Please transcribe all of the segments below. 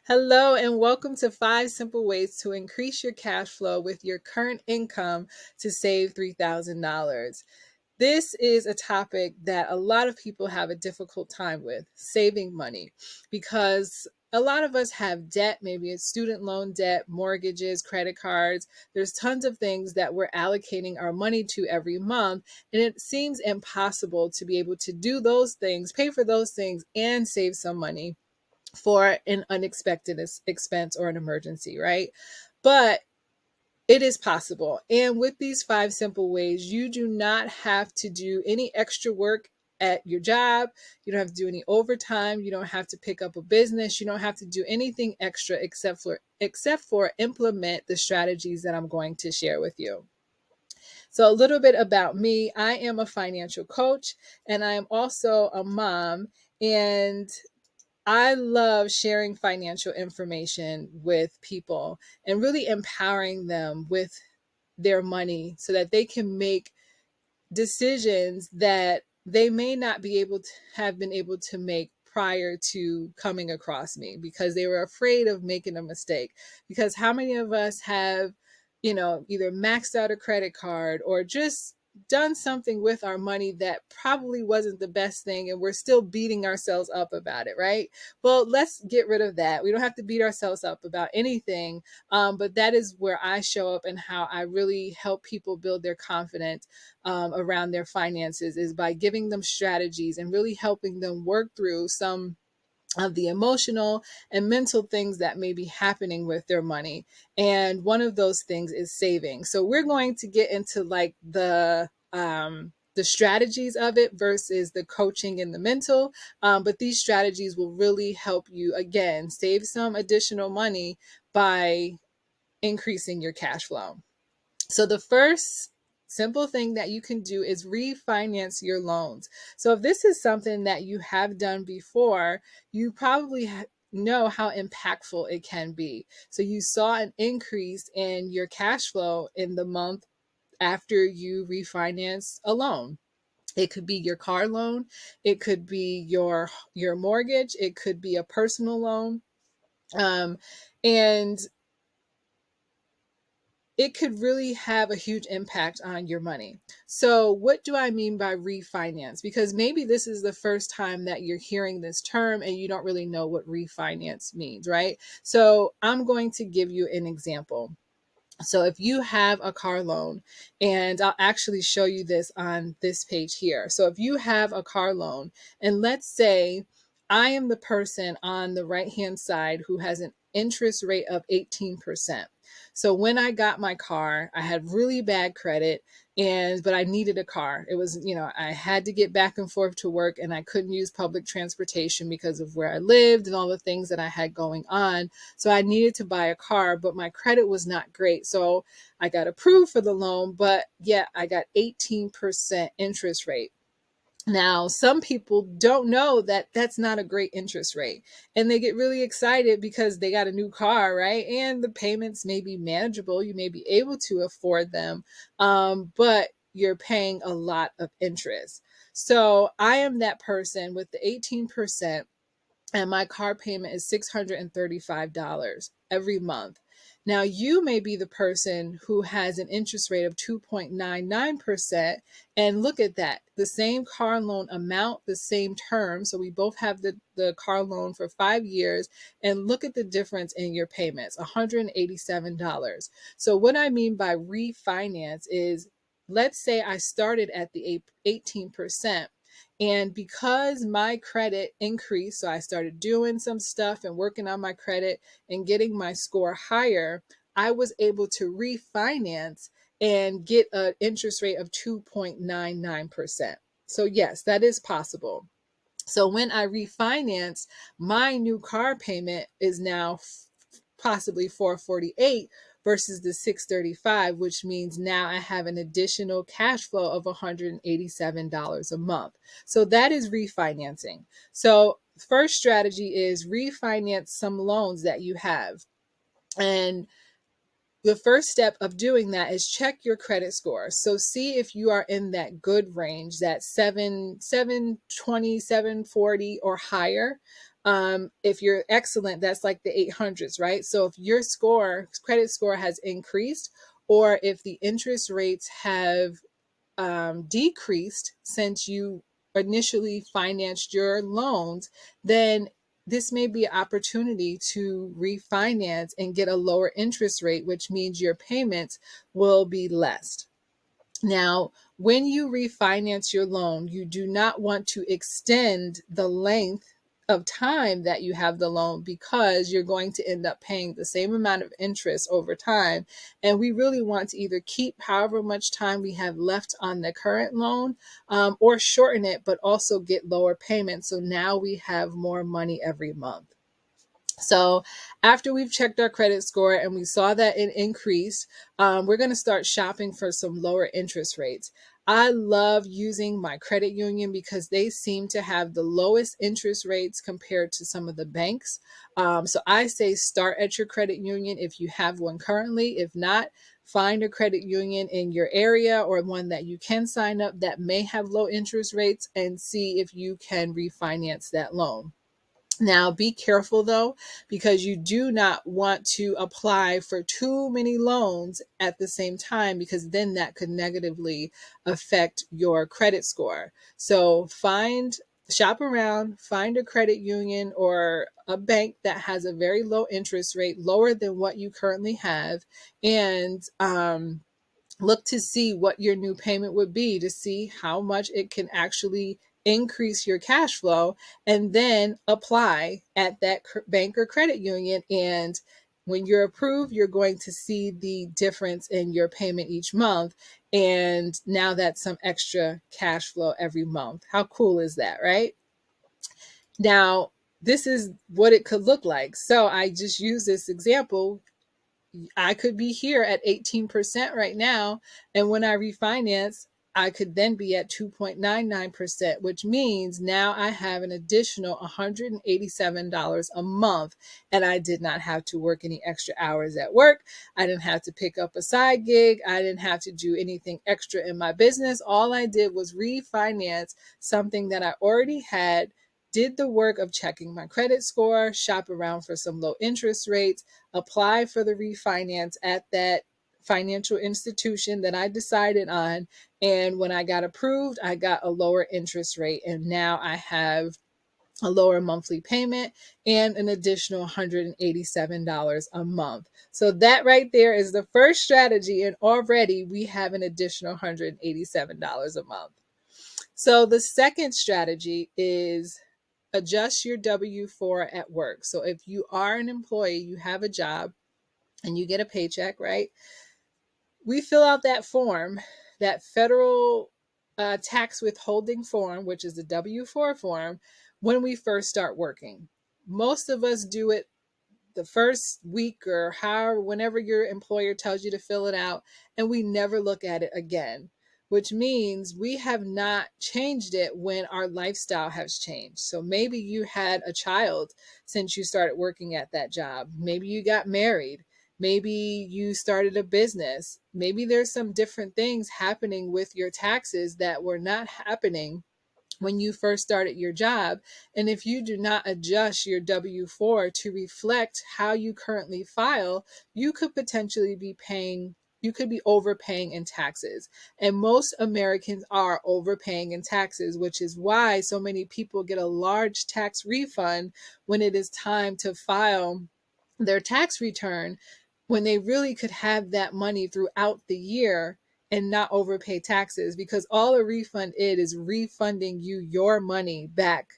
Hello, and welcome to 5 simple ways to increase your cash flow with your current income to save $3,000. This is a topic that a lot of people have a difficult time with, saving money, because a lot of us have debt. Maybe it's student loan debt, mortgages, credit cards. There's tons of things that we're allocating our money to every month, and it seems impossible to be able to do those things, pay for those things, and save some money for an unexpected expense or an emergency, right? But it is possible. And with these 5 simple ways, you do not have to do any extra work at your job. You don't have to do any overtime. You don't have to pick up a business. You don't have to do anything extra except for implement the strategies that I'm going to share with you. So a little bit about me. I am a financial coach and I am also a mom, and I love sharing financial information with people and really empowering them with their money so that they can make decisions that they may not be able to have been able to make prior to coming across me because they were afraid of making a mistake. Because how many of us have, either maxed out a credit card or just done something with our money that probably wasn't the best thing, and we're still beating ourselves up about it, right? Well, let's get rid of that. We don't have to beat ourselves up about anything, but that is where I show up and how I really help people build their confidence around their finances, is by giving them strategies and really helping them work through some of the emotional and mental things that may be happening with their money. And one of those things is saving. So we're going to get into like the strategies of it versus the coaching and the mental. But these strategies will really help you, again, save some additional money by increasing your cash flow. So the first simple thing that you can do is refinance your loans. So if this is something that you have done before, you probably know how impactful it can be. So you saw an increase in your cash flow in the month after you refinance a loan. It could be your car loan, it could be your mortgage, it could be a personal loan. And it could really have a huge impact on your money. So, what do I mean by refinance? Because maybe this is the first time that you're hearing this term and you don't really know what refinance means, right? So, I'm going to give you an example. So if you have a car loan, and I'll actually show you this on this page here. So if you have a car loan, and let's say I am the person on the right hand side who has an interest rate of 18%. So when I got my car, I had really bad credit, but I needed a car. It was, I had to get back and forth to work, and I couldn't use public transportation because of where I lived and all the things that I had going on. So I needed to buy a car, but my credit was not great. So I got approved for the loan, but yet I got 18% interest rate. Now, some people don't know that that's not a great interest rate, and they get really excited because they got a new car, right? And the payments may be manageable. You may be able to afford them, but you're paying a lot of interest. So I am that person with the 18%, and my car payment is $635 every month. Now, you may be the person who has an interest rate of 2.99%. And look at that, the same car loan amount, the same term. So we both have the car loan for 5 years. And look at the difference in your payments, $187. So, what I mean by refinance is, let's say I started at the 18%. And because my credit increased, so I started doing some stuff and working on my credit and getting my score higher, I was able to refinance and get an interest rate of 2.99%. So, yes, that is possible. So, when I refinance, my new car payment is now possibly 448 versus the 635, which means now I have an additional cash flow of $187 a month. So that is refinancing. So first strategy is refinance some loans that you have. And the first step of doing that is check your credit score. So see if you are in that good range, that 720, 740 or higher. If you're excellent, that's like the 800s, right? So if your credit score has increased, or if the interest rates have decreased since you initially financed your loans, then this may be an opportunity to refinance and get a lower interest rate, which means your payments will be less. Now, when you refinance your loan, you do not want to extend the length of time that you have the loan, because you're going to end up paying the same amount of interest over time. And we really want to either keep however much time we have left on the current loan, or shorten it, but also get lower payments. So now we have more money every month. So after we've checked our credit score and we saw that it increased, we're going to start shopping for some lower interest rates. I love using my credit union because they seem to have the lowest interest rates compared to some of the banks. So I say start at your credit union if you have one currently. If not, find a credit union in your area or one that you can sign up that may have low interest rates, and see if you can refinance that loan. Now, be careful though, because you do not want to apply for too many loans at the same time, because then that could negatively affect your credit score. So shop around, find a credit union or a bank that has a very low interest rate, lower than what you currently have, and look to see what your new payment would be, to see how much it can actually increase your cash flow, and then apply at that bank or credit union. And when you're approved, you're going to see the difference in your payment each month. And now that's some extra cash flow every month. How cool is that, right? Now, this is what it could look like. So I just use this example. I could be here at 18% right now. And when I refinance, I could then be at 2.99%, which means now I have an additional $187 a month. And I did not have to work any extra hours at work. I didn't have to pick up a side gig. I didn't have to do anything extra in my business. All I did was refinance something that I already had, did the work of checking my credit score, shop around for some low interest rates, apply for the refinance at that financial institution that I decided on. And when I got approved, I got a lower interest rate. And now I have a lower monthly payment and an additional $187 a month. So that right there is the first strategy. And already we have an additional $187 a month. So the second strategy is adjust your W-4 at work. So if you are an employee, you have a job, and you get a paycheck, right? We fill out that form, that federal tax withholding form, which is the W-4 form, when we first start working. Most of us do it the first week or however, whenever your employer tells you to fill it out, and we never look at it again, which means we have not changed it when our lifestyle has changed. So maybe you had a child since you started working at that job. Maybe you got married. Maybe you started a business. Maybe there's some different things happening with your taxes that were not happening when you first started your job. And if you do not adjust your W-4 to reflect how you currently file, you could potentially be overpaying in taxes. And most Americans are overpaying in taxes, which is why so many people get a large tax refund when it is time to file their tax return, when they really could have that money throughout the year and not overpay taxes, because all a refund is refunding you your money back,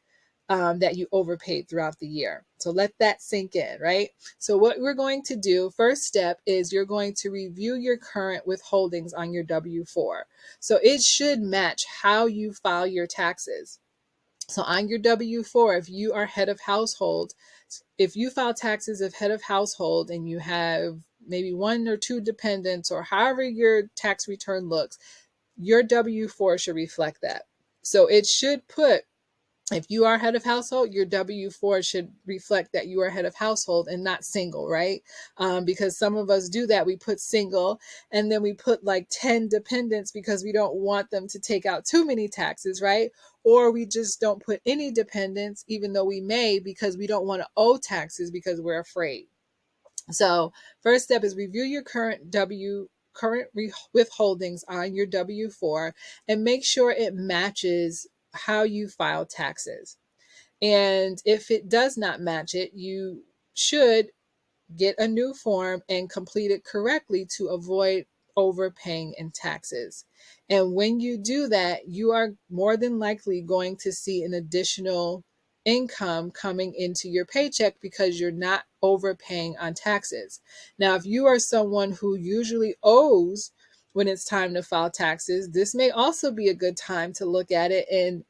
that you overpaid throughout the year. So let that sink in, right? So what we're going to do, first step, is you're going to review your current withholdings on your W-4. So it should match how you file your taxes. So on your W-4, if you are head of household, if you file taxes as head of household and you have maybe one or two dependents, or however your tax return looks, your W-4 should reflect that. So it should put If you are head of household, your W-4 should reflect that you are head of household and not single, right? Because some of us do that. We put single and then we put like 10 dependents because we don't want them to take out too many taxes, right? Or we just don't put any dependents, even though we may, because we don't want to owe taxes because we're afraid. So, first step is review your current withholdings on your W-4 and make sure it matches how you file taxes. And if it does not match it, you should get a new form and complete it correctly to avoid overpaying in taxes. And when you do that, you are more than likely going to see an additional income coming into your paycheck because you're not overpaying on taxes. Now, if you are someone who usually owes when it's time to file taxes, this may also be a good time to look at it, and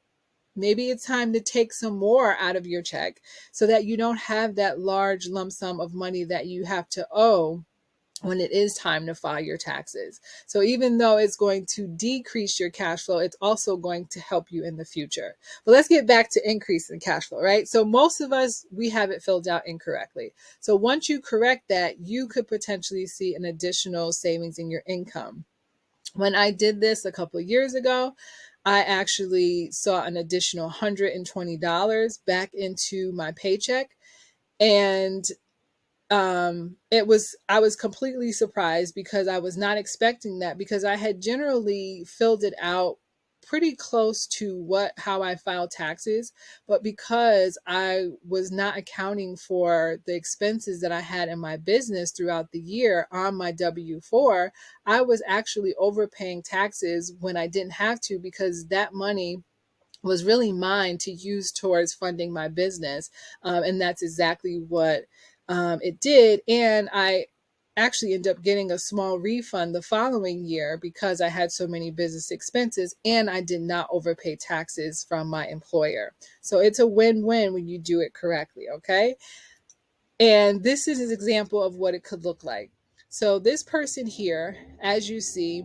maybe it's time to take some more out of your check so that you don't have that large lump sum of money that you have to owe when it is time to file your taxes. So even though it's going to decrease your cash flow, it's also going to help you in the future. But let's get back to increase in cash flow, right? So most of us, we have it filled out incorrectly. So once you correct that, you could potentially see an additional savings in your income. When I did this a couple of years ago, I actually saw an additional $120 back into my paycheck. And I was completely surprised because I was not expecting that, because I had generally filled it out pretty close to how I filed taxes, but because I was not accounting for the expenses that I had in my business throughout the year on my W-4, I was actually overpaying taxes when I didn't have to, because that money was really mine to use towards funding my business. And that's exactly what it did. And I actually ended up getting a small refund the following year because I had so many business expenses and I did not overpay taxes from my employer. So it's a win-win when you do it correctly, okay? And this is an example of what it could look like. So this person here, as you see,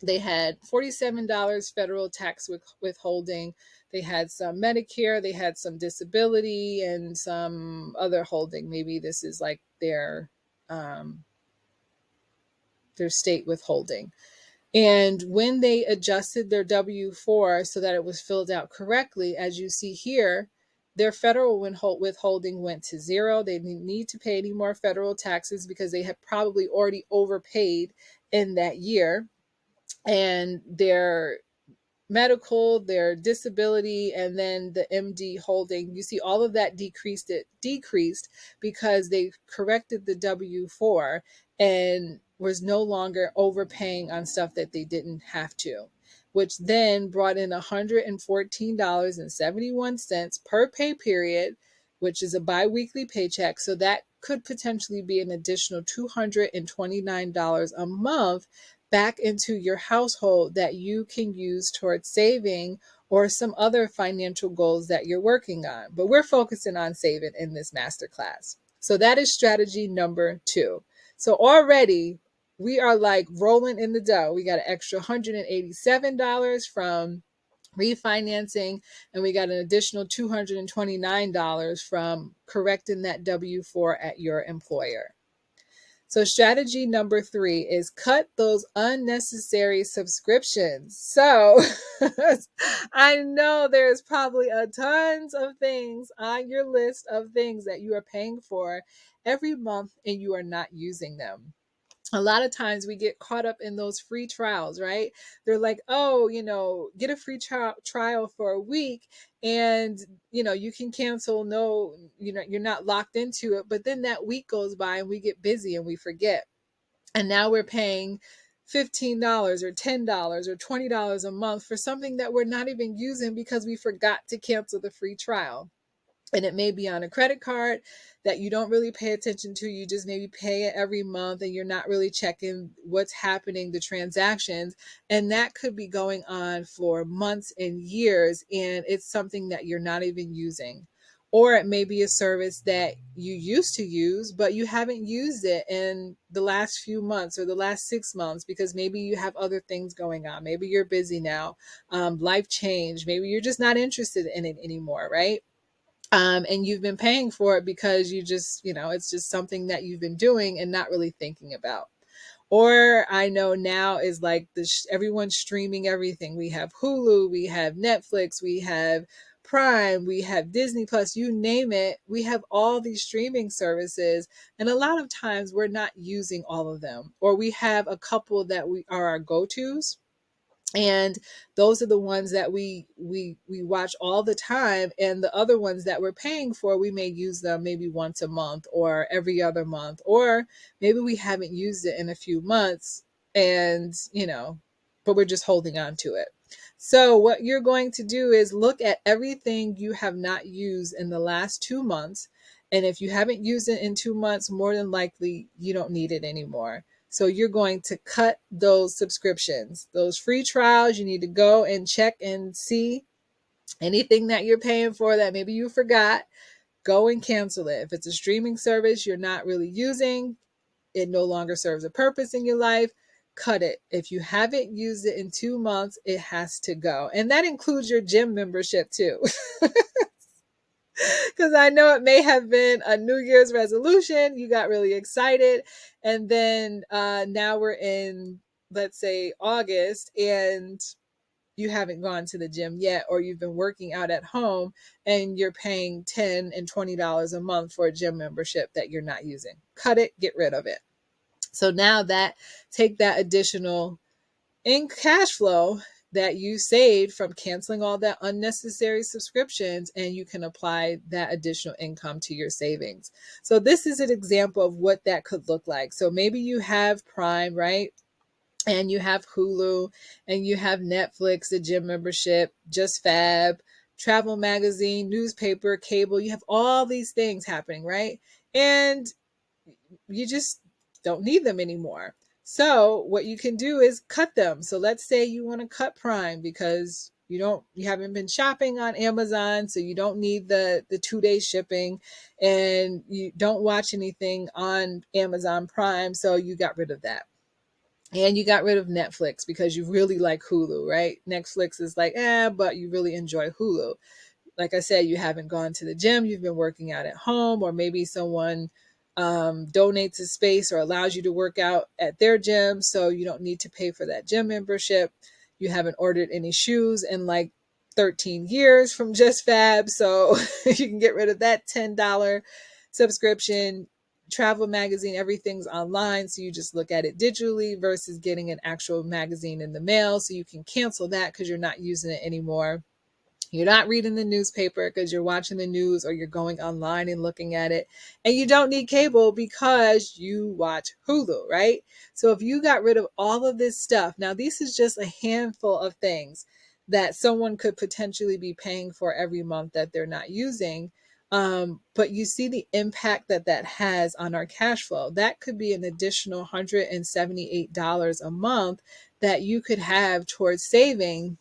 they had $47 federal tax withholding. They had some Medicare, they had some disability, and some other holding. Maybe this is like their state withholding. And when they adjusted their W-4 so that it was filled out correctly, as you see here, their federal withholding went to zero. They didn't need to pay any more federal taxes because they had probably already overpaid in that year. And their medical, their disability, and then the MD holding, you see all of that decreased because they corrected the W-4 and was no longer overpaying on stuff that they didn't have to, which then brought in $114.71 per pay period, which is a biweekly paycheck. So that could potentially be an additional $229 a month back into your household that you can use towards saving or some other financial goals that you're working on. But we're focusing on saving in this masterclass. So that is strategy number 2. So already we are like rolling in the dough. We got an extra $187 from refinancing, and we got an additional $229 from correcting that W-4 at your employer. So strategy number 3 is cut those unnecessary subscriptions. So I know there's probably a tons of things on your list of things that you are paying for every month and you are not using them. A lot of times we get caught up in those free trials, right? They're like, oh, get a free trial for a week and, you can cancel. No, you're not locked into it. But then that week goes by and we get busy and we forget. And now we're paying $15 or $10 or $20 a month for something that we're not even using because we forgot to cancel the free trial. And it may be on a credit card that you don't really pay attention to. You just maybe pay it every month and you're not really checking what's happening, the transactions. And that could be going on for months and years. And it's something that you're not even using. Or it may be a service that you used to use, but you haven't used it in the last few months or the last 6 months because maybe you have other things going on. Maybe you're busy now. Life changed. Maybe you're just not interested in it anymore, right? And you've been paying for it because you just, it's just something that you've been doing and not really thinking about. Or I know now is like everyone's streaming everything. We have Hulu, we have Netflix, we have Prime, we have Disney Plus, you name it. We have all these streaming services. And a lot of times we're not using all of them, or we have a couple that we are our go-tos, and those are the ones that we watch all the time, and the other ones that we're paying for, we may use them maybe once a month or every other month, or maybe we haven't used it in a few months, and but we're just holding on to it. So what you're going to do is look at everything you have not used in the last 2 months, and if you haven't used it in 2 months, more than likely you don't need it anymore. So you're going to cut those subscriptions, those free trials. You need to go and check and see anything that you're paying for that maybe you forgot. Go and cancel it. If it's a streaming service you're not really using, it no longer serves a purpose in your life, cut it. If you haven't used it in 2 months, it has to go. And that includes your gym membership too. Because I know it may have been a New Year's resolution. You got really excited. And then now we're in, let's say, August, and you haven't gone to the gym yet, or you've been working out at home and you're paying $10 and $20 a month for a gym membership that you're not using. Cut it, get rid of it. So now take that additional in cash flow that you saved from canceling all that unnecessary subscriptions, and you can apply that additional income to your savings. So this is an example of what that could look like. So maybe you have Prime, right? And you have Hulu, and you have Netflix, the gym membership, Just Fab, travel magazine, newspaper, cable. You have all these things happening, right? And you just don't need them anymore. So what you can do is cut them. So let's say you want to cut Prime because you haven't been shopping on Amazon, so you don't need the 2-day shipping, and you don't watch anything on Amazon Prime, so you got rid of that. And you got rid of Netflix because you really like Hulu, right? Netflix is like, but you really enjoy Hulu. Like I said, you haven't gone to the gym, you've been working out at home, or maybe someone donates a space or allows you to work out at their gym, so you don't need to pay for that gym membership. You haven't ordered any shoes in like 13 years from Just Fab, so you can get rid of that $10 subscription. Travel magazine, everything's online, so you just look at it digitally versus getting an actual magazine in the mail, so you can cancel that because you're not using it anymore. You're not reading the newspaper because you're watching the news, or you're going online and looking at it. And you don't need cable because you watch Hulu, right? So if you got rid of all of this stuff, now this is just a handful of things that someone could potentially be paying for every month that they're not using. But you see the impact that has on our cash flow. That could be an additional $178 a month that you could have towards saving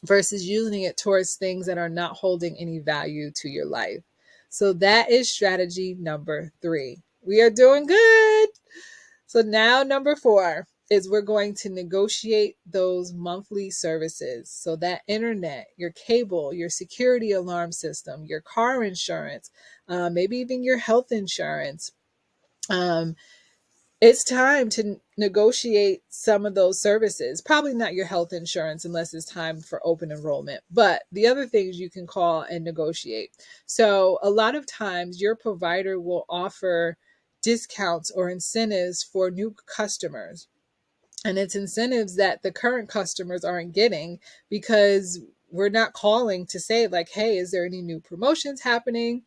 versus using it towards things that are not holding any value to your life. So that is strategy number 3. We are doing good. So now number 4 is we're going to negotiate those monthly services. So that internet, your cable, your security alarm system, your car insurance, maybe even your health insurance. It's time to negotiate some of those services. Probably not your health insurance unless it's time for open enrollment, but the other things you can call and negotiate. So a lot of times your provider will offer discounts or incentives for new customers. And it's incentives that the current customers aren't getting because we're not calling to say like, hey, is there any new promotions happening?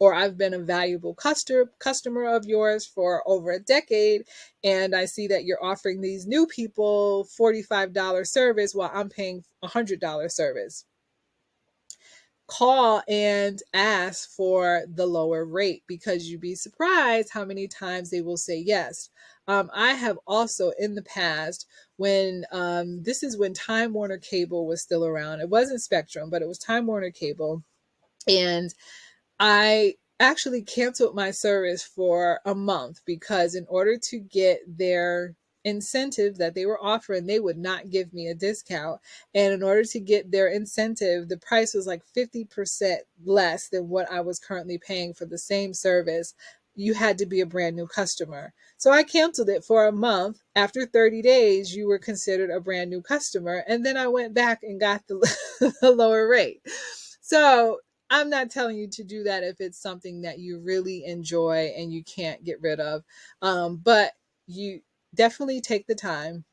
Or I've been a valuable customer of yours for over a decade, and I see that you're offering these new people $45 service while I'm paying $100 service. Call and ask for the lower rate because you'd be surprised how many times they will say yes. I have also in the past, when this is when Time Warner Cable was still around. It wasn't Spectrum, but it was Time Warner Cable. And I actually canceled my service for a month because in order to get their incentive that they were offering, they would not give me a discount. And in order to get their incentive, the price was like 50% less than what I was currently paying for the same service. You had to be a brand new customer. So I canceled it for a month. After 30 days, you were considered a brand new customer. And then I went back and got the lower rate. So I'm not telling you to do that if it's something that you really enjoy and you can't get rid of. But you definitely take the time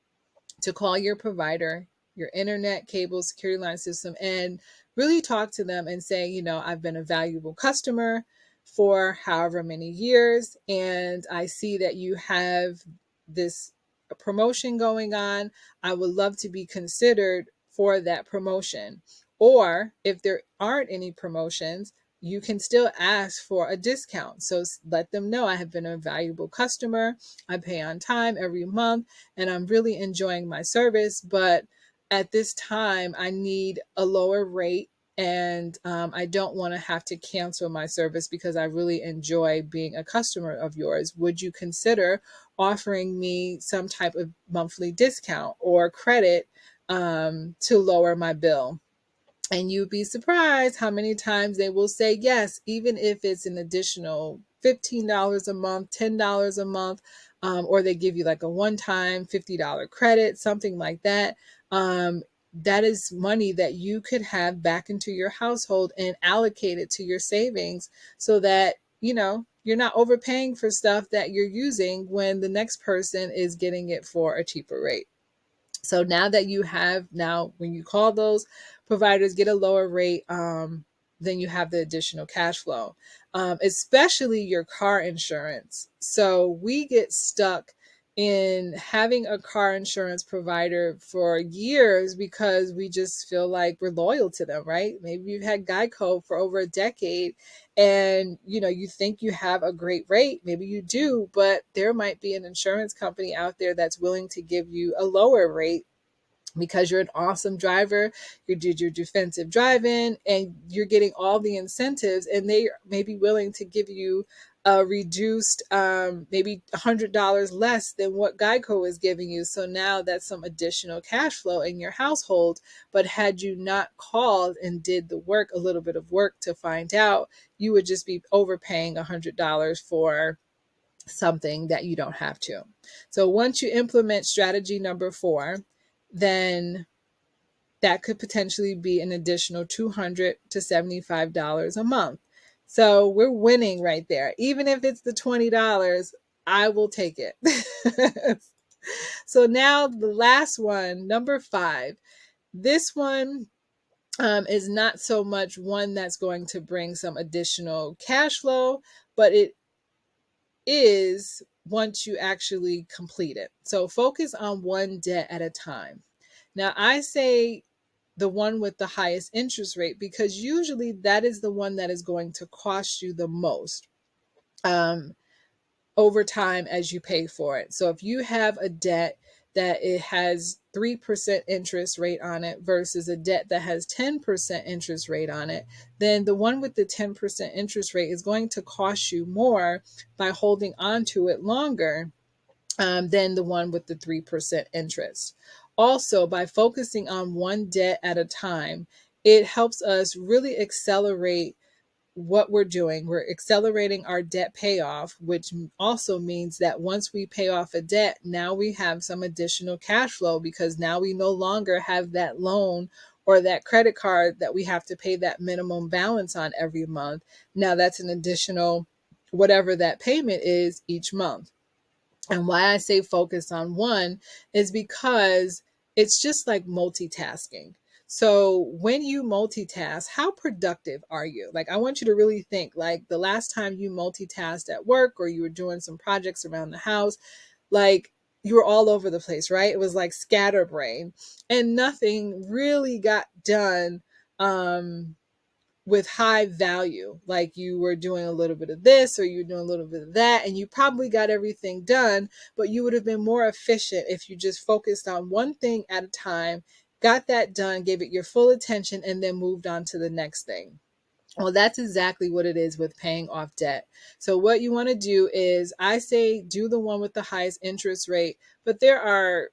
to call your provider, your internet, cable, security line system, and really talk to them and say, I've been a valuable customer for however many years, and I see that you have this promotion going on. I would love to be considered for that promotion. Or if there aren't any promotions, you can still ask for a discount. So let them know I have been a valuable customer. I pay on time every month and I'm really enjoying my service. But at this time, I need a lower rate and I don't want to have to cancel my service because I really enjoy being a customer of yours. Would you consider offering me some type of monthly discount or credit to lower my bill? And you'd be surprised how many times they will say yes, even if it's an additional $15 a month, $10 a month, or they give you like a one time $50 credit, something like that. That is money that you could have back into your household and allocate it to your savings so that, you're not overpaying for stuff that you're using when the next person is getting it for a cheaper rate. So now when you call those providers, get a lower rate, then you have the additional cash flow, especially your car insurance. So we get stuck in having a car insurance provider for years because we just feel like we're loyal to them, right? Maybe you've had Geico for over a decade and you think you have a great rate. Maybe you do, but there might be an insurance company out there that's willing to give you a lower rate because you're an awesome driver, you did your defensive driving, and you're getting all the incentives, and they may be willing to give you a reduced, maybe $100 less than what Geico is giving you. So now that's some additional cash flow in your household. But had you not called and did the work, a little bit of work to find out, you would just be overpaying $100 for something that you don't have to. So once you implement strategy number 4, then that could potentially be an additional $200 to $75 a month. So we're winning right there. Even if it's the $20, I will take it. So now the last one, number 5. This one is not so much one that's going to bring some additional cash flow, but it is once you actually complete it. So focus on one debt at a time. Now, I say the one with the highest interest rate because usually that is the one that is going to cost you the most over time as you pay for it. So if you have a debt that it has 3% interest rate on it versus a debt that has 10% interest rate on it, then the one with the 10% interest rate is going to cost you more by holding on to it longer than the one with the 3% interest. Also, by focusing on one debt at a time, it helps us really accelerate what we're doing. We're accelerating our debt payoff, which also means that once we pay off a debt, now we have some additional cash flow because now we no longer have that loan or that credit card that we have to pay that minimum balance on every month. Now that's an additional whatever that payment is each month. And why I say focus on one is because it's just like multitasking. So when you multitask, how productive are you? Like, I want you to really think like the last time you multitasked at work or you were doing some projects around the house, like you were all over the place, right? It was like scatterbrain and nothing really got done. With high value, like you were doing a little bit of this or you were doing a little bit of that, and you probably got everything done, but you would have been more efficient if you just focused on one thing at a time, got that done, gave it your full attention, and then moved on to the next thing. Well, that's exactly what it is with paying off debt. So, what you want to do is, I say do the one with the highest interest rate, but there are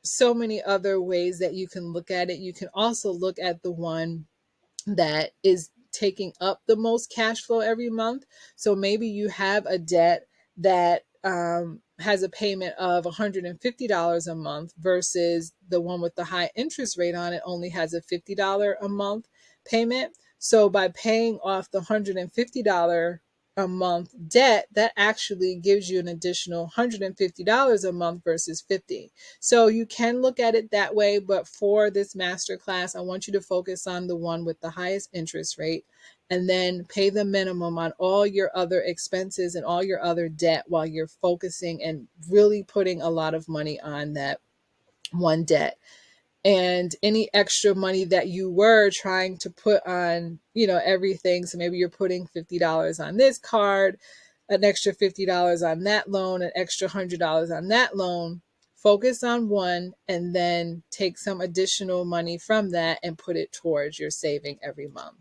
so many other ways that you can look at it. You can also look at the one that is taking up the most cash flow every month. So maybe you have a debt that has a payment of $150 a month versus the one with the high interest rate on it only has a $50 a month payment. So by paying off the $150 a month debt, that actually gives you an additional $150 a month versus 50. So you can look at it that way, but for this masterclass, I want you to focus on the one with the highest interest rate and then pay the minimum on all your other expenses and all your other debt while you're focusing and really putting a lot of money on that one debt. And any extra money that you were trying to put on, everything. So maybe you're putting $50 on this card, an extra $50 on that loan, an extra $100 on that loan. Focus on one and then take some additional money from that and put it towards your saving every month.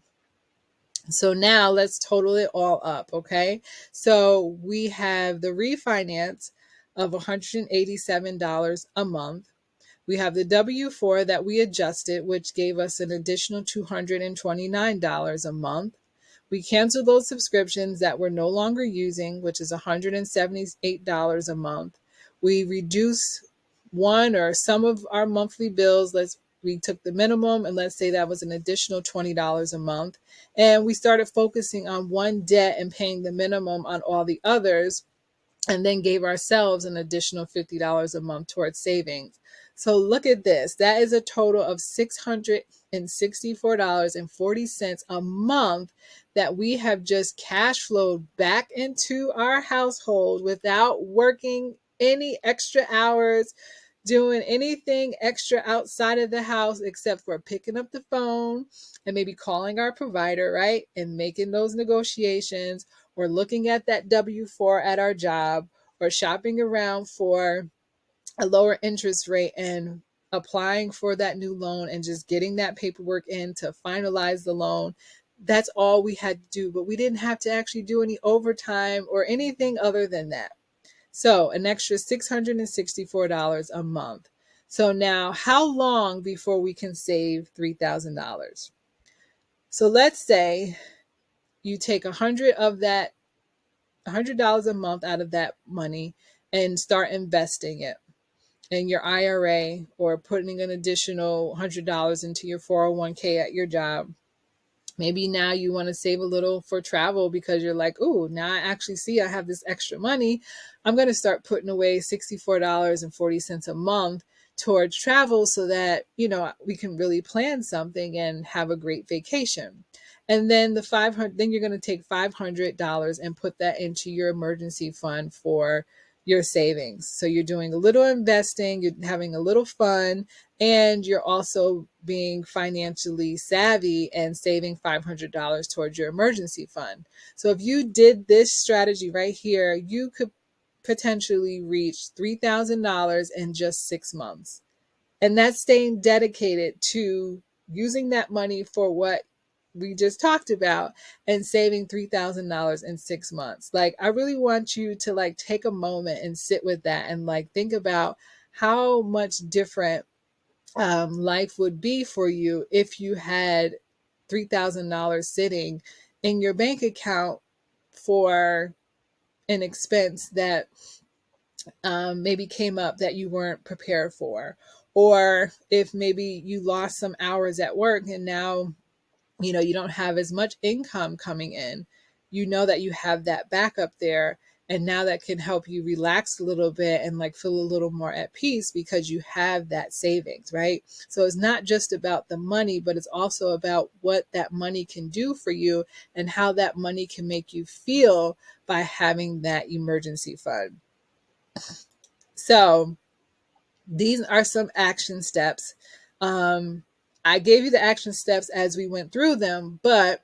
So now let's total it all up, okay? So we have the refinance of $187 a month. We have the W-4 that we adjusted, which gave us an additional $229 a month. We canceled those subscriptions that we're no longer using, which is $178 a month. We reduced one or some of our monthly bills. We took the minimum, and let's say that was an additional $20 a month. And we started focusing on one debt and paying the minimum on all the others, and then gave ourselves an additional $50 a month towards savings. So look at this. That is a total of $664.40 a month that we have just cash flowed back into our household without working any extra hours, doing anything extra outside of the house except for picking up the phone and maybe calling our provider, right? And making those negotiations, or looking at that W-4 at our job, or shopping around for a lower interest rate and applying for that new loan and just getting that paperwork in to finalize the loan. That's all we had to do, but we didn't have to actually do any overtime or anything other than that. So an extra $664 a month. So now, how long before we can save $3,000? So let's say you take 100 of that, $100 a month out of that money and start investing it in your IRA, or putting an additional $100 into your 401k at your job. Maybe now you want to save a little for travel because you're like, oh, now I actually see I have this extra money. I'm going to start putting away $64.40 a month towards travel so that, we can really plan something and have a great vacation. And then then you're going to take $500 and put that into your emergency fund for your savings. So you're doing a little investing, you're having a little fun, and you're also being financially savvy and saving $500 towards your emergency fund. So if you did this strategy right here, you could potentially reach $3,000 in just 6 months. And that's staying dedicated to using that money for what we just talked about and saving $3,000 in 6 months. Like, I really want you to take a moment and sit with that and think about how much different life would be for you if you had $3,000 sitting in your bank account for an expense that maybe came up that you weren't prepared for. Or if maybe you lost some hours at work and now you don't have as much income coming in, that you have that backup there. And now that can help you relax a little bit and feel a little more at peace because you have that savings, right? So it's not just about the money, but it's also about what that money can do for you and how that money can make you feel by having that emergency fund. So these are some action steps. I gave you the action steps as we went through them, but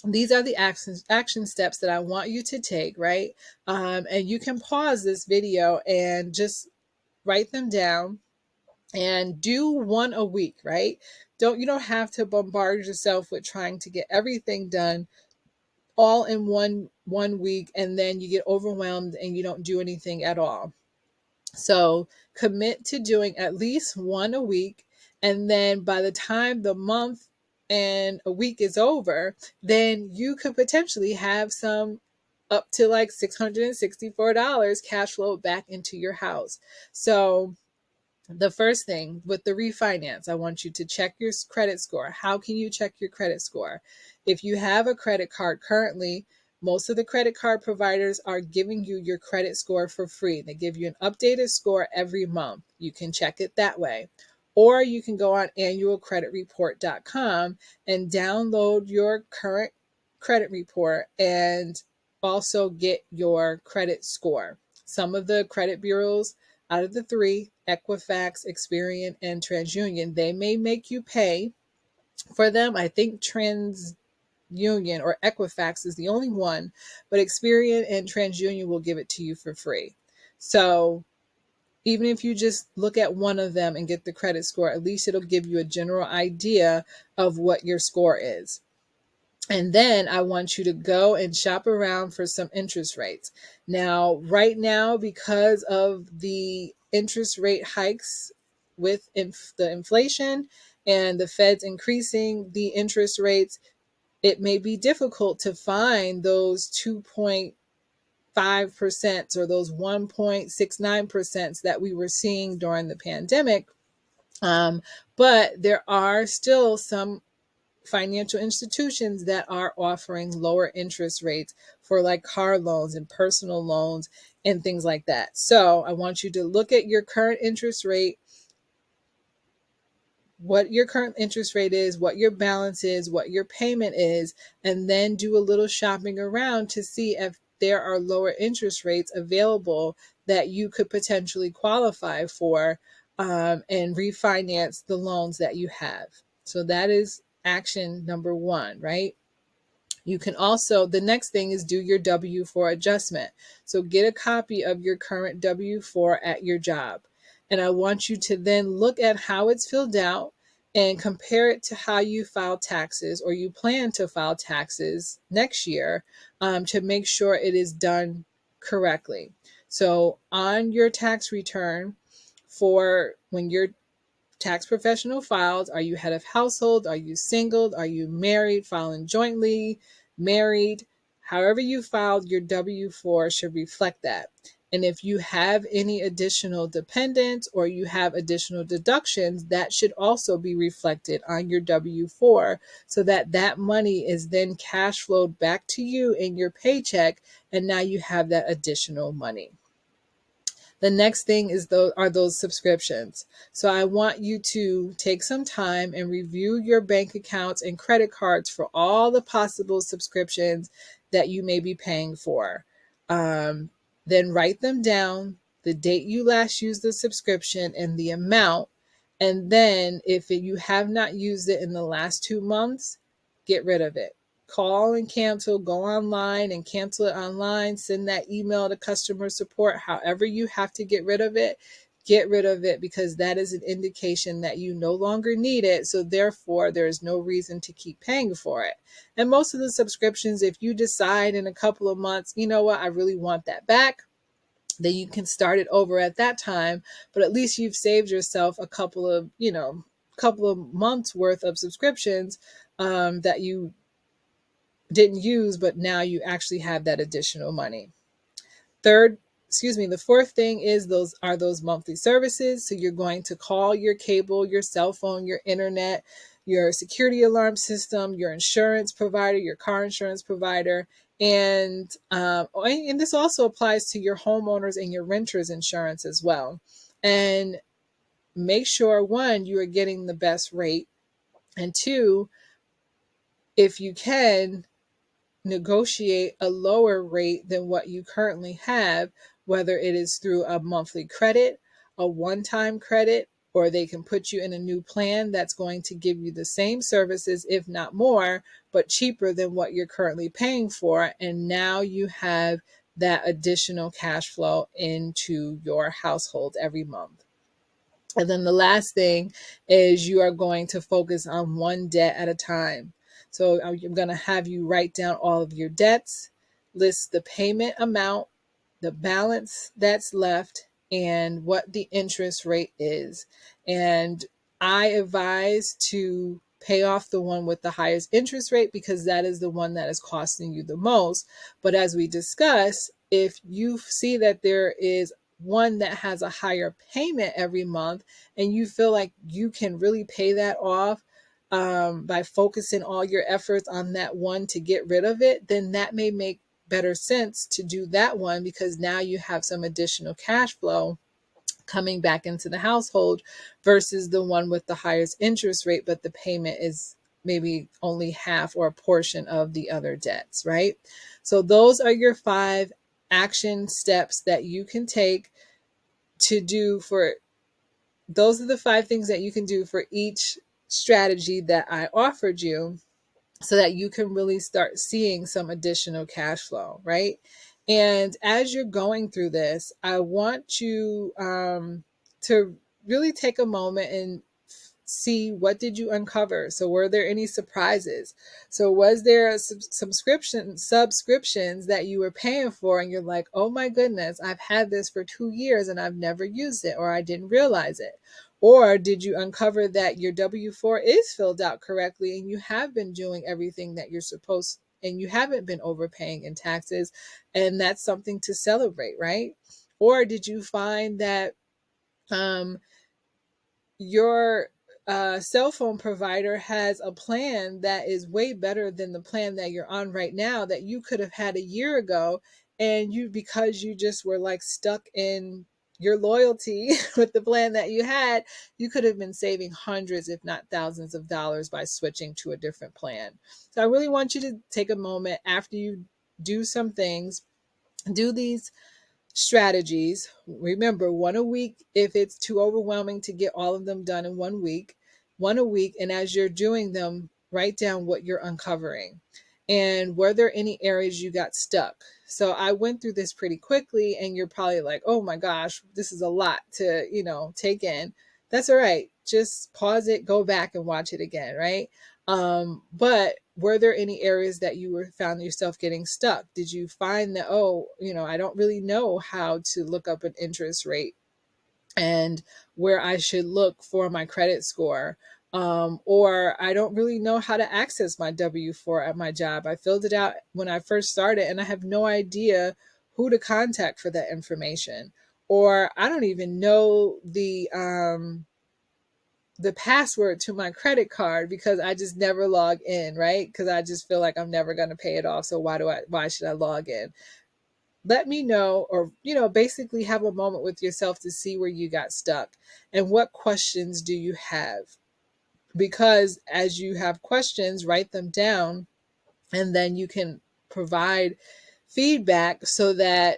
these are the action steps that I want you to take, right? And you can pause this video and just write them down and do one a week, right? You don't have to bombard yourself with trying to get everything done all in one week, and then you get overwhelmed and you don't do anything at all. So commit to doing at least one a week. And then by the time the month and a week is over, then you could potentially have some up to like $664 cash flow back into your house. So the first thing with the refinance, I want you to check your credit score. How can you check your credit score? If you have a credit card currently, most of the credit card providers are giving you your credit score for free. They give you an updated score every month. You can check it that way. Or you can go on annualcreditreport.com and download your current credit report and also get your credit score. Some of the credit bureaus, out of the three, Equifax, Experian, and TransUnion, they may make you pay for them. I think TransUnion or Equifax is the only one, but Experian and TransUnion will give it to you for free. So even if you just look at one of them and get the credit score, at least it'll give you a general idea of what your score is. And then I want you to go and shop around for some interest rates. Now, right now, because of the interest rate hikes with the inflation and the Fed's increasing the interest rates, it may be difficult to find those 2.5% or those 1.69% that we were seeing during the pandemic. But there are still some financial institutions that are offering lower interest rates for like car loans and personal loans and things like that. So I want you to look at your current interest rate, what your current interest rate is, what your balance is, what your payment is, and then do a little shopping around to see if there are lower interest rates available that you could potentially qualify for, and refinance the loans that you have. So that is action number one, right? You can also, the next thing is do your W 4 adjustment. So get a copy of your current W 4 at your job. And I want you to then look at how it's filled out and compare it to how you file taxes or you plan to file taxes next year, to make sure it is done correctly. So on your tax return, for when you're tax professional filed, are you head of household? Are you single? Are you married? Filing jointly, married? However you filed your W 4 should reflect that. And if you have any additional dependents or you have additional deductions, that should also be reflected on your W 4 so that that money is then cash flowed back to you in your paycheck. And now you have that additional money. The next thing is those subscriptions. So I want you to take some time and review your bank accounts and credit cards for all the possible subscriptions that you may be paying for. Then write them down, the date you last used the subscription and the amount. And then if you have not used it in the last 2 months, get rid of it. Call and cancel, go online and cancel it online, send that email to customer support. However you have to get rid of it because that is an indication that you no longer need it. So therefore, there is no reason to keep paying for it. And most of the subscriptions, if you decide in a couple of months, you know what, I really want that back, then you can start it over at that time. But at least you've saved yourself a couple of months worth of subscriptions, that you didn't use, but now you actually have that additional money. The fourth thing is those monthly services. So you're going to call your cable, your cell phone, your internet, your security alarm system, your insurance provider, your car insurance provider, and this also applies to your homeowners and your renters insurance as well. And make sure, one, you are getting the best rate, and two, if you can, negotiate a lower rate than what you currently have, whether it is through a monthly credit, a one-time credit, or they can put you in a new plan that's going to give you the same services, if not more, but cheaper than what you're currently paying for. And now you have that additional cash flow into your household every month. And then the last thing is you are going to focus on one debt at a time. So I'm going to have you write down all of your debts, list the payment amount, the balance that's left, and what the interest rate is. And I advise to pay off the one with the highest interest rate because that is the one that is costing you the most. But as we discussed, if you see that there is one that has a higher payment every month and you feel like you can really pay that off by focusing all your efforts on that one to get rid of it, then that may make better sense to do that one because now you have some additional cash flow coming back into the household versus the one with the highest interest rate, but the payment is maybe only half or a portion of the other debts, right? So those are your 5 action steps that you can take to do for those are the 5 things that you can do for each strategy that I offered you so that you can really start seeing some additional cash flow, right? And as you're going through this, I want you to really take a moment and see what did you uncover. So were there any surprises? So was there a subscriptions that you were paying for and you're like, oh my goodness, I've had this for 2 years and I've never used it, or I didn't realize it? Or did you uncover that your W-4 is filled out correctly and you have been doing everything that you're supposed and you haven't been overpaying in taxes, and that's something to celebrate, right? Or did you find that um, your cell phone provider has a plan that is way better than the plan that you're on right now that you could have had a year ago, and you because you just were like stuck in your loyalty with the plan that you had, you could have been saving hundreds if not thousands of dollars by switching to a different plan. So I really want you to take a moment after you do some things, do these strategies. Remember, one a week if it's too overwhelming to get all of them done in one week, one a week. And as you're doing them, write down what you're uncovering. And were there any areas you got stuck? So I went through this pretty quickly, and you're probably like, oh my gosh, this is a lot to, take in. That's all right. Just pause it, go back and watch it again, right? But were there any areas that you were found yourself getting stuck? Did you find that, oh, I don't really know how to look up an interest rate and where I should look for my credit score? Or I don't really know how to access my W-4 at my job. I filled it out when I first started and I have no idea who to contact for that information. Or I don't even know the password to my credit card because I just never log in, right? Because I just feel like I'm never going to pay it off. So why should I log in? Let me know, or, basically have a moment with yourself to see where you got stuck and what questions do you have? Because as you have questions, write them down and then you can provide feedback so that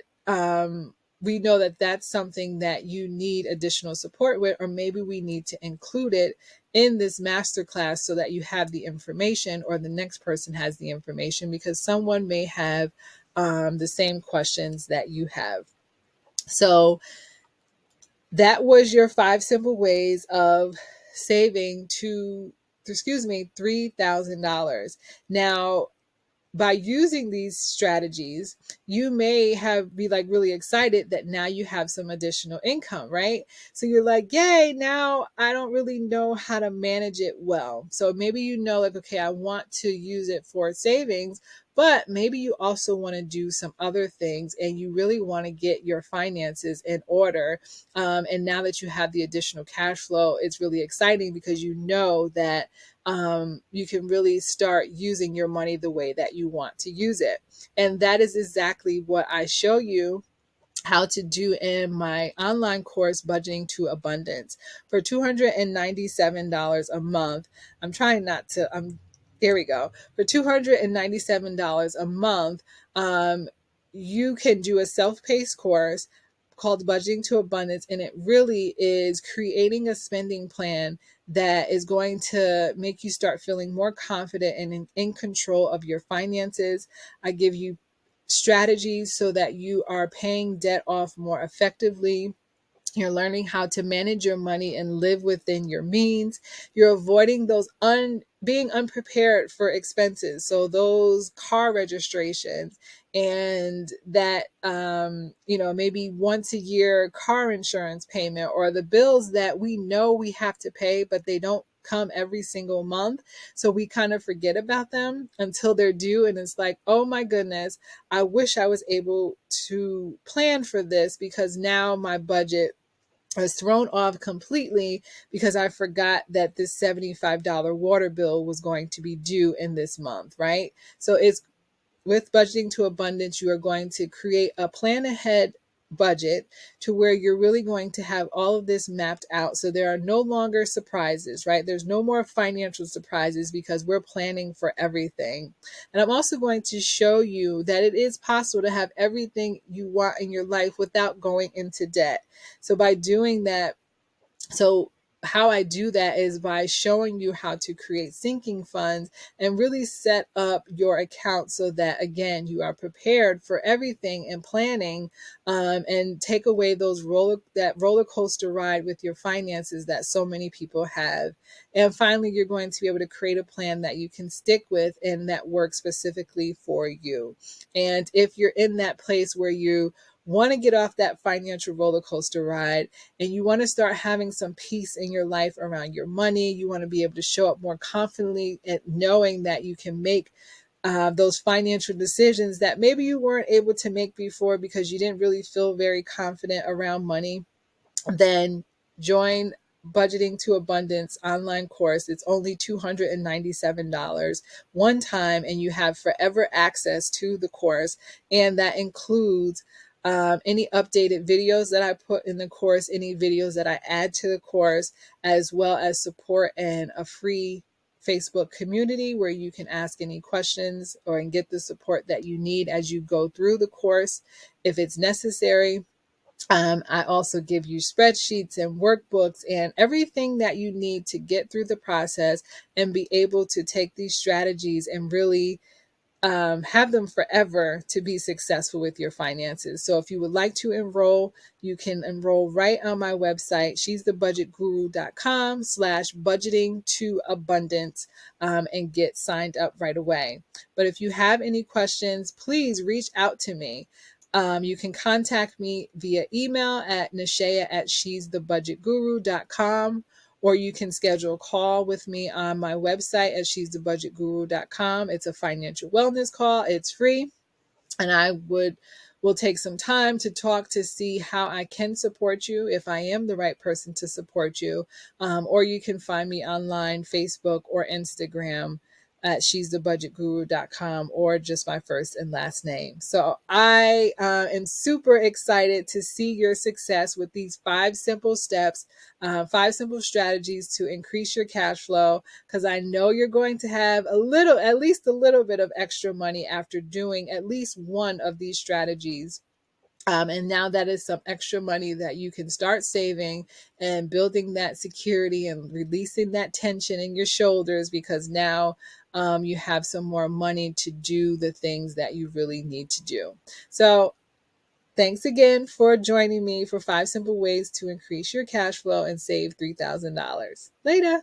we know that that's something that you need additional support with, or maybe we need to include it in this masterclass so that you have the information or the next person has the information because someone may have the same questions that you have. So that was your 5 simple ways of saving $3,000. Now, by using these strategies, you may be like really excited that now you have some additional income, right? So you're like, yay, now I don't really know how to manage it well. So maybe like, okay, I want to use it for savings, but maybe you also want to do some other things and you really want to get your finances in order. And now that you have the additional cash flow, it's really exciting because you know that you can really start using your money the way that you want to use it. And that is exactly what I show you how to do in my online course, Budgeting to Abundance, for $297 a month. I'm trying not to, there we go. For $297 a month, you can do a self-paced course called Budgeting to Abundance, and it really is creating a spending plan that is going to make you start feeling more confident and in control of your finances. I give you strategies so that you are paying debt off more effectively. You're learning how to manage your money and live within your means. You're avoiding those being unprepared for expenses. So those car registrations and that maybe once a year car insurance payment, or the bills that we know we have to pay but they don't come every single month, so we kind of forget about them until they're due, and it's like, oh my goodness, I wish I was able to plan for this, because now my budget was thrown off completely because I forgot that this $75 water bill was going to be due in this month, right? So it's with budgeting to abundance, you are going to create a plan ahead budget to where you're really going to have all of this mapped out. So there are no longer surprises, right? There's no more financial surprises because we're planning for everything. And I'm also going to show you that it is possible to have everything you want in your life without going into debt. So by doing that, so how I do that is by showing you how to create sinking funds and really set up your account so that, again, you are prepared for everything and planning, and take away that roller coaster ride with your finances that so many people have. And finally, you're going to be able to create a plan that you can stick with and that works specifically for you. And if you're in that place where you want to get off that financial roller coaster ride, and you want to start having some peace in your life around your money, you want to be able to show up more confidently and knowing that you can make those financial decisions that maybe you weren't able to make before because you didn't really feel very confident around money, then join Budgeting to Abundance online course. It's only $297 one time, and you have forever access to the course. And that includes any updated videos that I put in the course, any videos that I add to the course, as well as support and a free Facebook community where you can ask any questions and get the support that you need as you go through the course if it's necessary. I also give you spreadsheets and workbooks and everything that you need to get through the process and be able to take these strategies and really have them forever to be successful with your finances. So if you would like to enroll, you can enroll right on my website, she'sthebudgetguru.com/budgeting to abundance, and get signed up right away. But if you have any questions, please reach out to me. You can contact me via email at nashea@she'sthebudgetguru.com, or you can schedule a call with me on my website at she'sthebudgetguru.com. It's a financial wellness call. It's free. And will take some time to talk to see how I can support you, if I am the right person to support you. Or you can find me online, Facebook or Instagram at she'sthebudgetguru.com, or just my first and last name. So I am super excited to see your success with these 5 simple steps, 5 simple strategies to increase your cash flow, because I know you're going to have at least a little bit of extra money after doing at least one of these strategies. And now that is some extra money that you can start saving and building that security and releasing that tension in your shoulders, because now you have some more money to do the things that you really need to do. So thanks again for joining me for 5 simple ways to increase your cash flow and save $3,000. Later.